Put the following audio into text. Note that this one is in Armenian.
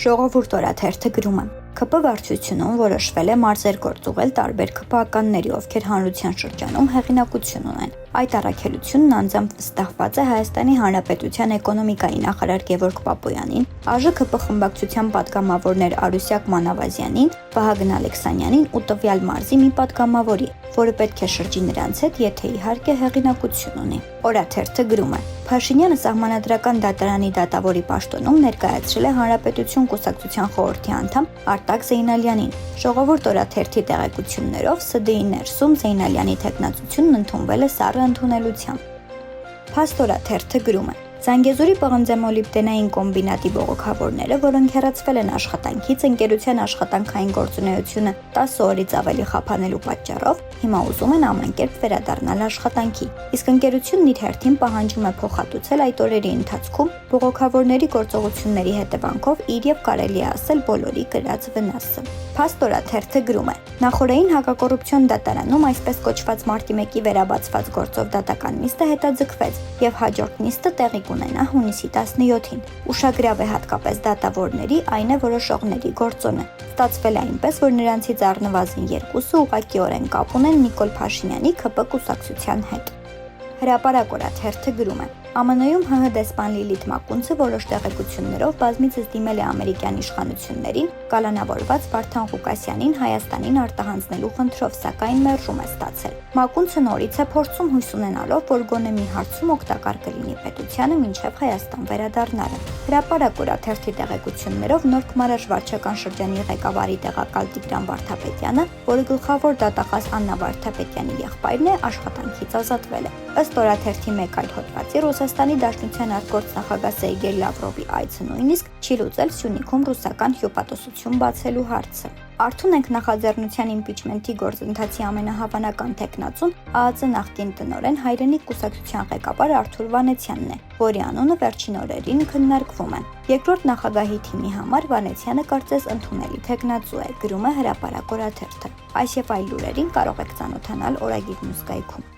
Ժողովուրդ օրաթերթը գրում է. ՔՊ վարչությունում որոշվել է մարզեր գործուղել տարբեր ՔՊ-ականների, ովքեր հանրության շրջանում հեղինակություն ունեն։ Այդ առաքելությունն անձամբ վստահված է Հայաստանի Հանրապետության էկոնոմիկայի նախարար Գևորգ Պապոյանին, ԱԺ-ՔՊ խմբակցության պատգամավորներ Արուսյակ Մանավազյանին, Վահագն Ալեքսանյանին ու տվյալ մարզի մի պատգամավորի, որը պետք է շրջի նրանց հետ, եթե իհարկե հեղինակություն ունի։ Օրաթերթը գրում է. Փաշինյանը Սահմանադրական դատարանի դատավորի պաշտոնում ներկայացրել է Հանրապետություն կուսակցության խորհրդի անդամ Արտակ Զեյնալյանին։ Ժողովուրդ օրաթերթի տեղեկություններով ՍԴ-ի ներսում Զեյնալյանի թեկնածությունն ընդունվել է սառը ընդունելությամբ։ Փաստ օրաթերթը գրում է. Զանգեզուրի պղնձեմոլիբդենային կոմբինատի բողոքավորները, որոնք հեռացվել են աշխատանքից, ընկերության աշխատանքային գործունեությունը 10 օրից ավելի խափանելու պատճառով, հիմա ուզում են ամեն կերպ վերադառնալ աշխատանքի։ Իսկ ընկերությունն իր հերթին պահանջում է փոխհատուցել այդ օրերի ընթացքում բողոքավորների գործողությունների հետևանքով իր եւ կարելի է ասել բոլորի կրած վնասը։ Փաստ օրաթերթը գրում է. Նախորդային հակակոռուպցիոն դատարանում այսպես կոչված մարտի 1-ի վերաբացված գործով դատական նիստը հետաձգվեց եւ հաջորդ նիստը տեղի կունենա հունիսի 17-ին։ Ուշագրավ է հատկապես դատավորների, այն է որոշողների գործոնը։ Ստացվել է այնպես, որ նրանցից առնվազն 2-ը ուղղակիորեն կապ ունեն Նիկոլ Փաշինյանի ՔՊ կուսակցության հետ։ Հրապարակ օրաթերթը գրում է. ԱՄՆ-ում ՀՀ դեսպան Լիլիթ Մակունցը որոշ տեղեկություններով բազմիցս դիմել է ամերիկյան իշխանություններին կալանավորված Վարդան Ղուկասյանին Հայաստանին արտահանձնելու խնդրով, սակայն մերժում է ստացել։ Մակունցը նորից է փորձում հույս ունենալով, որ գոնե մի հարցում օգտակար կլինի պետությանը մինչև Հայաստան վերադառնալը։ Հրապարակ օրաթերթի տեղեկություններով Նոր Քմարաշ վարչական շրջանի ղեկավարի տեղակալ Տիգրան Վարդապետյանը, որը գլխավոր դատախազ Աննա Վարդապետյանի եղբայրն է, աշխատանքից ազատվել է։ Ըստ օրաթերթի մեկ այլ հոդվածի Ռուսաստանի Դաշնության արտգործնախագահ Սերգեյ Լավրովի այցը նույնիսկ չի լուծել Սյունիքում ռուսական հյուպատոսություն բացելու հարցը։ Արթուն ենք նախաձեռնության իմպիչմենթի գործընթացի ամենահավանական թեկնածուն ԱԱԾ նախկին տնօրեն Հայրենիք կուսակցության ղեկավար Արթուր Վանեցյանն է, որի անունը վերջին օրերին քննարկվում է։ Երկրորդ նախագահի թիմի համար Վանեցյանը կարծես ընդունելի թեկնածու է, գրում է Հրապարակ օրաթերթը։ Այս եւ այլ լուրերին կարող եք ծանոթանալ Օրագիր Նյուզ կայքում։